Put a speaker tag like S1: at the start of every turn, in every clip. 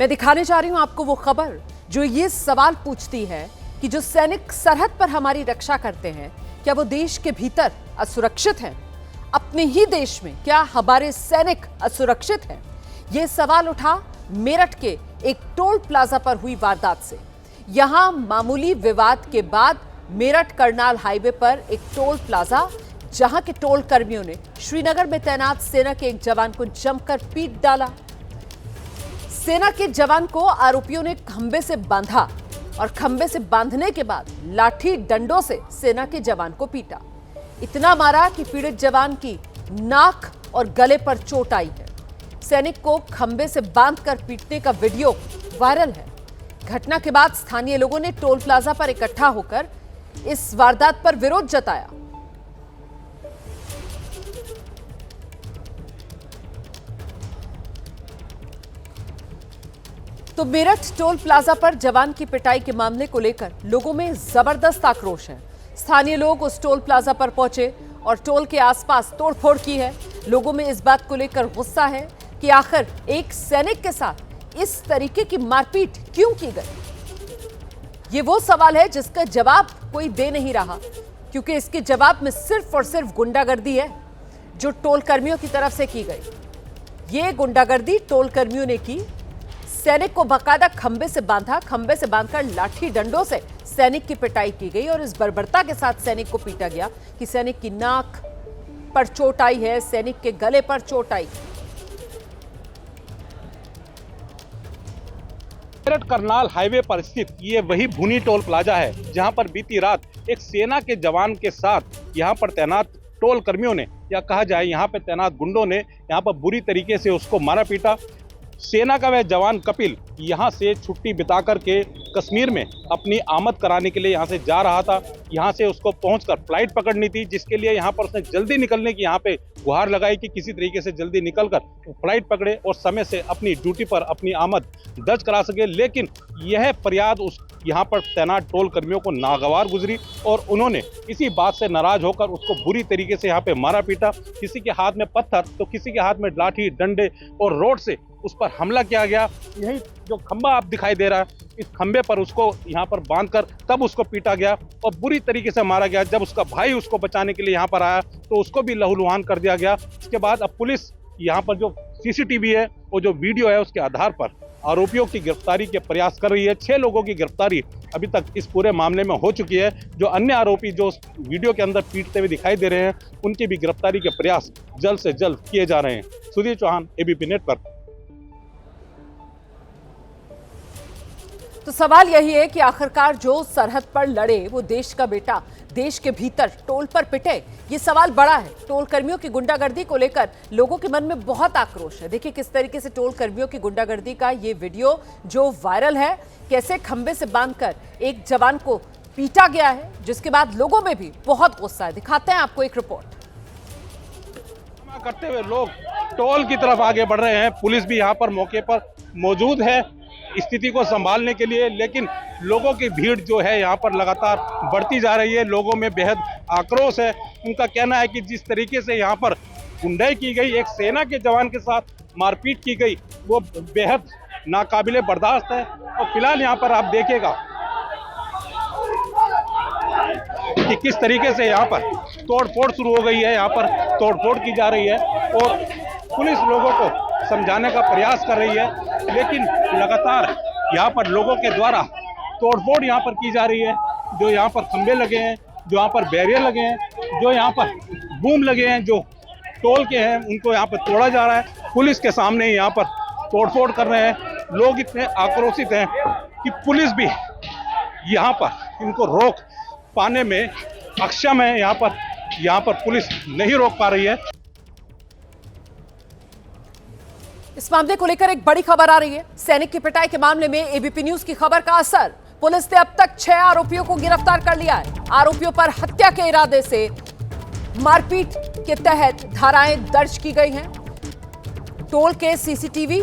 S1: मैं दिखाने जा रही हूं आपको वो खबर जो ये सवाल पूछती है कि जो सैनिक सरहद पर हमारी रक्षा करते हैं, क्या वो देश के भीतर असुरक्षित हैं? अपने ही देश में क्या हमारे सैनिक असुरक्षित हैं? ये सवाल उठा मेरठ के एक टोल प्लाजा पर हुई वारदात से। यहां मामूली विवाद के बाद मेरठ करनाल हाईवे पर एक टोल प्लाजा, जहां के टोल कर्मियों ने श्रीनगर में तैनात सेना के एक जवान को जमकर पीट डाला। सेना के जवान को आरोपियों ने खंबे से बांधा और खंबे से बांधने के बाद लाठी डंडों से सेना के जवान को पीटा। इतना मारा कि पीड़ित जवान की नाक और गले पर चोट आई है। सैनिक को खंबे से बांधकर पीटने का वीडियो वायरल है। घटना के बाद स्थानीय लोगों ने टोल प्लाजा पर इकट्ठा होकर इस वारदात पर विरोध जताया। तो मेरठ टोल प्लाजा पर जवान की पिटाई के मामले को लेकर लोगों में जबरदस्त आक्रोश है। स्थानीय लोग उस टोल प्लाजा पर पहुंचे और टोल के आसपास तोड़फोड़ की है। लोगों में इस बात को लेकर गुस्सा है कि आखिर एक सैनिक के साथ इस तरीके की मारपीट क्यों की गई। ये वो सवाल है जिसका जवाब कोई दे नहीं रहा, क्योंकि इसके जवाब में सिर्फ और सिर्फ गुंडागर्दी है जो टोल कर्मियों की तरफ से की गई। ये गुंडागर्दी टोल कर्मियों ने की। सैनिक को बाकायदा खंबे से बांधा, खंबे से बांधकर लाठी डंडों से सैनिक की पिटाई की गई और इस बर्बरता के साथ सैनिक को पीटा गया कि सैनिक की नाक पर चोट आई है, सैनिक के गले पर चोट आई।
S2: मेरठ करनाल हाईवे पर स्थित ये वही भुनी टोल प्लाजा है जहां पर बीती रात एक सेना के जवान के साथ यहां पर तैनात टोल कर्मियों ने, या कहा जाए यहां पर तैनात गुंडों ने यहां पर बुरी तरीके से उसको मारा पीटा। सेना का वह जवान कपिल यहां से छुट्टी बिता करके कश्मीर में अपनी आमद कराने के लिए यहां से जा रहा था। यहां से उसको पहुंचकर फ्लाइट पकड़नी थी, जिसके लिए यहां पर उसने जल्दी निकलने की यहां पे गुहार लगाई कि किसी तरीके से जल्दी निकलकर फ्लाइट पकड़े और समय से अपनी ड्यूटी पर अपनी आमद दर्ज करा सके। लेकिन यह फरियाद उस यहाँ पर तैनात टोल कर्मियों को नागवार गुजरी और उन्होंने इसी बात से नाराज होकर उसको बुरी तरीके से यहाँ पे मारा पीटा। किसी के हाथ में पत्थर तो किसी के हाथ में लाठी डंडे और रोड से उस पर हमला किया गया। यही जो खंबा आप दिखाई दे रहा है, इस खंबे पर उसको यहाँ पर बांधकर तब उसको पीटा गया और बुरी तरीके से मारा गया। जब उसका भाई उसको बचाने के लिए यहाँ पर आया तो उसको भी लहूलुहान कर दिया गया। इसके बाद अब पुलिस यहाँ पर जो सीसीटीवी है और जो वीडियो है उसके आधार पर आरोपियों की गिरफ्तारी के प्रयास कर रही है। 6 लोगों की गिरफ्तारी अभी तक इस पूरे मामले में हो चुकी है। जो अन्य आरोपी जो वीडियो के अंदर पीटते हुए दिखाई दे रहे हैं, उनकी भी गिरफ्तारी के प्रयास जल्द से जल्द किए जा रहे हैं। सुधीर चौहान, एबीपी नेटवर्क।
S1: तो सवाल यही है कि आखिरकार जो सरहद पर लड़े वो देश का बेटा देश के भीतर टोल पर पिटे। ये सवाल बड़ा है। टोल कर्मियों की गुंडागर्दी को लेकर लोगों के मन में बहुत आक्रोश है। देखिए किस तरीके से टोल कर्मियों की गुंडागर्दी का ये वीडियो जो वायरल है, कैसे खंबे से बांधकर एक जवान को पीटा गया है, जिसके बाद लोगों में भी बहुत गुस्सा है। दिखाते हैं आपको एक रिपोर्ट।
S2: करते हुए लोग टोल की तरफ आगे बढ़ रहे हैं। पुलिस भी यहाँ पर मौके पर मौजूद है स्थिति को संभालने के लिए, लेकिन लोगों की भीड़ जो है यहाँ पर लगातार बढ़ती जा रही है। लोगों में बेहद आक्रोश है। उनका कहना है कि जिस तरीके से यहाँ पर गुंडाई की गई, एक सेना के जवान के साथ मारपीट की गई, वो बेहद नाकाबिले बर्दाश्त है। और फिलहाल यहाँ पर आप देखिएगा कि किस तरीके से यहाँ पर तोड़फोड़ शुरू हो गई है। यहाँ पर तोड़फोड़ की जा रही है और पुलिस लोगों को समझाने का प्रयास कर रही है, लेकिन लगातार यहाँ पर लोगों के द्वारा तोड़फोड़ यहाँ पर की जा रही है। जो यहाँ पर खंबे लगे हैं, जो यहाँ पर बैरियर लगे हैं, जो यहाँ पर बूम लगे हैं, जो टोल के हैं, उनको यहाँ पर तोड़ा जा रहा है। पुलिस के सामने यहाँ पर तोड़फोड़ कर रहे हैं। लोग इतने आक्रोशित हैं कि पुलिस भी यहाँ पर इनको रोक पाने में अक्षम है। यहाँ पर पुलिस नहीं रोक पा रही है।
S1: इस मामले को लेकर एक बड़ी खबर आ रही है। सैनिक की पिटाई के मामले में एबीपी न्यूज की खबर का असर। पुलिस ने अब तक 6 आरोपियों को गिरफ्तार कर लिया है। आरोपियों पर हत्या के इरादे से मारपीट के तहत धाराएं दर्ज की गई हैं। टोल के सीसीटीवी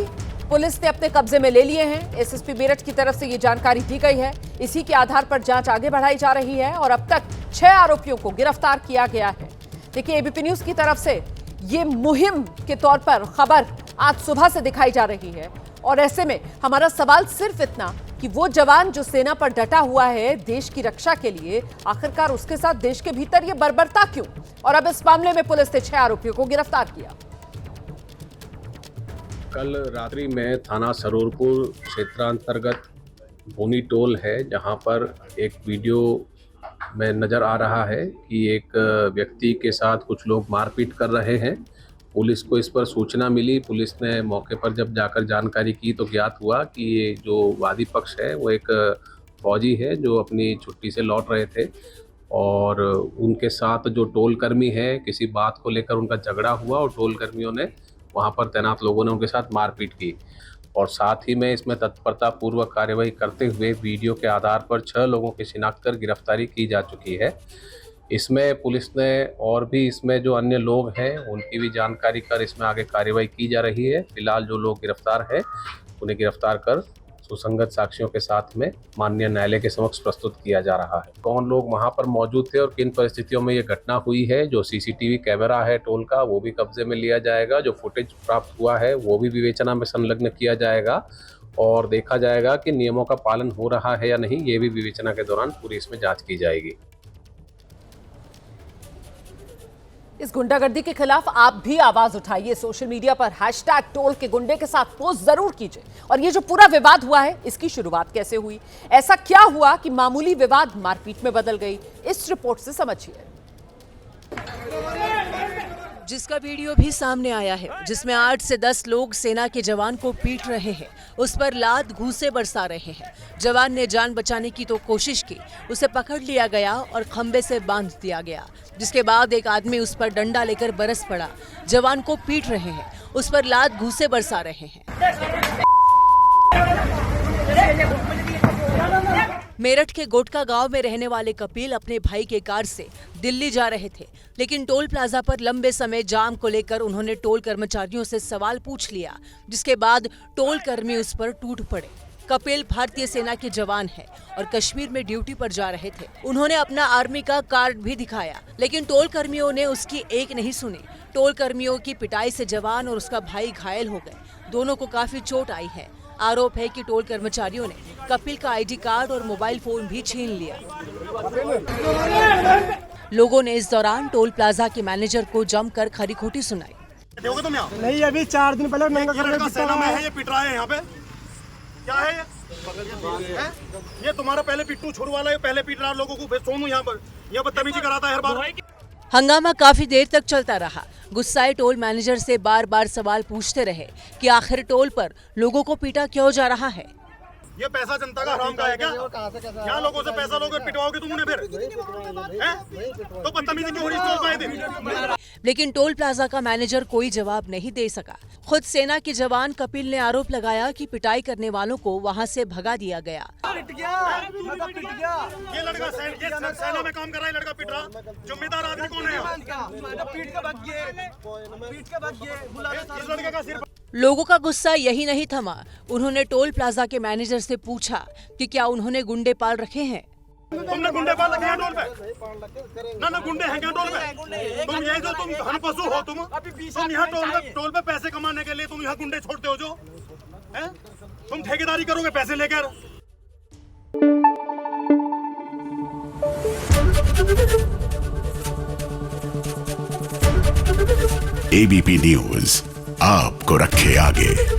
S1: पुलिस ने अपने कब्जे में ले लिए हैं। एसएसपी मेरठ की तरफ से ये जानकारी दी गई है। इसी के आधार पर जांच आगे बढ़ाई जा रही है और अब तक 6 आरोपियों को गिरफ्तार किया गया है। देखिए एबीपी न्यूज की तरफ से ये मुहिम के तौर पर खबर आज सुबह से दिखाई जा रही है और ऐसे में हमारा सवाल सिर्फ इतना कि वो जवान जो सेना पर डटा हुआ है देश की रक्षा के लिए, आखिरकार उसके साथ देश के भीतर ये बर्बरता क्यों? और अब इस मामले में पुलिस ने 6 आरोपियों को गिरफ्तार किया।
S3: कल रात्रि में थाना सरूरपुर क्षेत्रांतर्गत भूनी टोल है, जहां पर एक वीडियो में नज़र आ रहा है कि एक व्यक्ति के साथ कुछ लोग मारपीट कर रहे हैं। पुलिस को इस पर सूचना मिली। पुलिस ने मौके पर जब जाकर जानकारी की तो ज्ञात हुआ कि ये जो वादी पक्ष है वो एक फौजी है जो अपनी छुट्टी से लौट रहे थे और उनके साथ जो टोल कर्मी है, किसी बात को लेकर उनका झगड़ा हुआ और टोल कर्मियों ने वहाँ पर तैनात लोगों ने उनके साथ मारपीट की। और साथ ही में इसमें तत्परता पूर्वक कार्यवाही करते हुए वीडियो के आधार पर 6 लोगों की शिनाख्त कर गिरफ्तारी की जा चुकी है। इसमें पुलिस ने और भी इसमें जो अन्य लोग हैं उनकी भी जानकारी कर इसमें आगे कार्यवाही की जा रही है। फिलहाल जो लोग गिरफ्तार हैं उन्हें गिरफ्तार कर सुसंगत साक्ष्यों के साथ में माननीय न्यायालय के समक्ष प्रस्तुत किया जा रहा है। कौन लोग वहां पर मौजूद थे और किन परिस्थितियों में ये घटना हुई है, जो सीसीटीवी कैमरा है टोल का वो भी कब्जे में लिया जाएगा। जो फुटेज प्राप्त हुआ है वो भी विवेचना में संलग्न किया जाएगा और देखा जाएगा कि नियमों का पालन हो रहा है या नहीं। ये भी विवेचना के दौरान पूरी इसमें जाँच की जाएगी।
S1: इस गुंडागर्दी के खिलाफ आप भी आवाज उठाइए। सोशल मीडिया पर #टोल के गुंडे के साथ पोस्ट जरूर कीजिए। और ये जो पूरा विवाद हुआ है, इसकी शुरुआत कैसे हुई, ऐसा क्या हुआ कि मामूली विवाद मारपीट में बदल गई, इस रिपोर्ट से समझिए।
S4: जिसका वीडियो भी सामने आया है, जिसमें 8 से 10 लोग सेना के जवान को पीट रहे हैं, उस पर लात घूंसे बरसा रहे हैं। जवान ने जान बचाने की तो कोशिश की, उसे पकड़ लिया गया और खंबे से बांध दिया गया, जिसके बाद एक आदमी उस पर डंडा लेकर बरस पड़ा। जवान को पीट रहे हैं, उस पर लात घूंसे बरसा रहे हैं। मेरठ के गोटका गांव में रहने वाले कपिल अपने भाई के कार से दिल्ली जा रहे थे, लेकिन टोल प्लाजा पर लंबे समय जाम को लेकर उन्होंने टोल कर्मचारियों से सवाल पूछ लिया, जिसके बाद टोल कर्मी उस पर टूट पड़े। कपिल भारतीय सेना के जवान है और कश्मीर में ड्यूटी पर जा रहे थे। उन्होंने अपना आर्मी का कार्ड भी दिखाया, लेकिन टोल कर्मियों ने उसकी एक नहीं सुनी। टोल कर्मियों की पिटाई से जवान और उसका भाई घायल हो गए। दोनों को काफी चोट आई है। आरोप है कि टोल कर्मचारियों ने कपिल का आईडी कार्ड और मोबाइल फोन भी छीन लिया। लोगों ने इस दौरान टोल प्लाजा के मैनेजर को जमकर खरी खोटी सुनाई।
S5: नहीं, अभी 4 दिन पहले नंगा करके
S6: सेना में है, ये पिट रहा है यहाँ पे। क्या है ये तुम्हारा पहले पिट्टू छोड़ू वाला है, पहले पीट रहा लोगों को, फिर सोनू यहाँ पर ये बदतमीजी कराता है हर बार।
S4: हंगामा काफी देर तक चलता रहा। गुस्साए टोल मैनेजर से बार बार सवाल पूछते रहे कि आखिर टोल पर लोगों को पीटा क्यों जा रहा है।
S6: ये पैसा जनता का हराम का है क्या? यहाँ लोगों से पैसा लोगे, पिटवाओगे तुम उन्हें फिर? तो बदतमीजी क्यों हो रही टोल पे?
S4: लेकिन टोल प्लाजा का मैनेजर कोई जवाब नहीं दे सका। खुद सेना के जवान कपिल ने आरोप लगाया कि पिटाई करने वालों को वहां से भगा दिया गया।
S6: ये लड़का सेना में काम कर रहा है, लड़का पिट रहा, जिम्मेदार आदमी कौन है? इस लड़के का सिर।
S4: लोगों का गुस्सा यही नहीं थमा। उन्होंने टोल प्लाजा के मैनेजर से पूछा कि क्या उन्होंने गुंडे पाल रखे हैं।
S6: तुमने गुंडे पाल रखे हैं टोल पे? ना गुंडे हैं क्या टोल पे? तुम यही जो तुम धन पशु हो, तुम यहाँ टोल पे पैसे कमाने के लिए तुम यहाँ गुंडे छोड़ते हो जो है? तुम ठेकेदारी करोगे पैसे लेकर।
S7: ABP न्यूज आपको रखे आगे।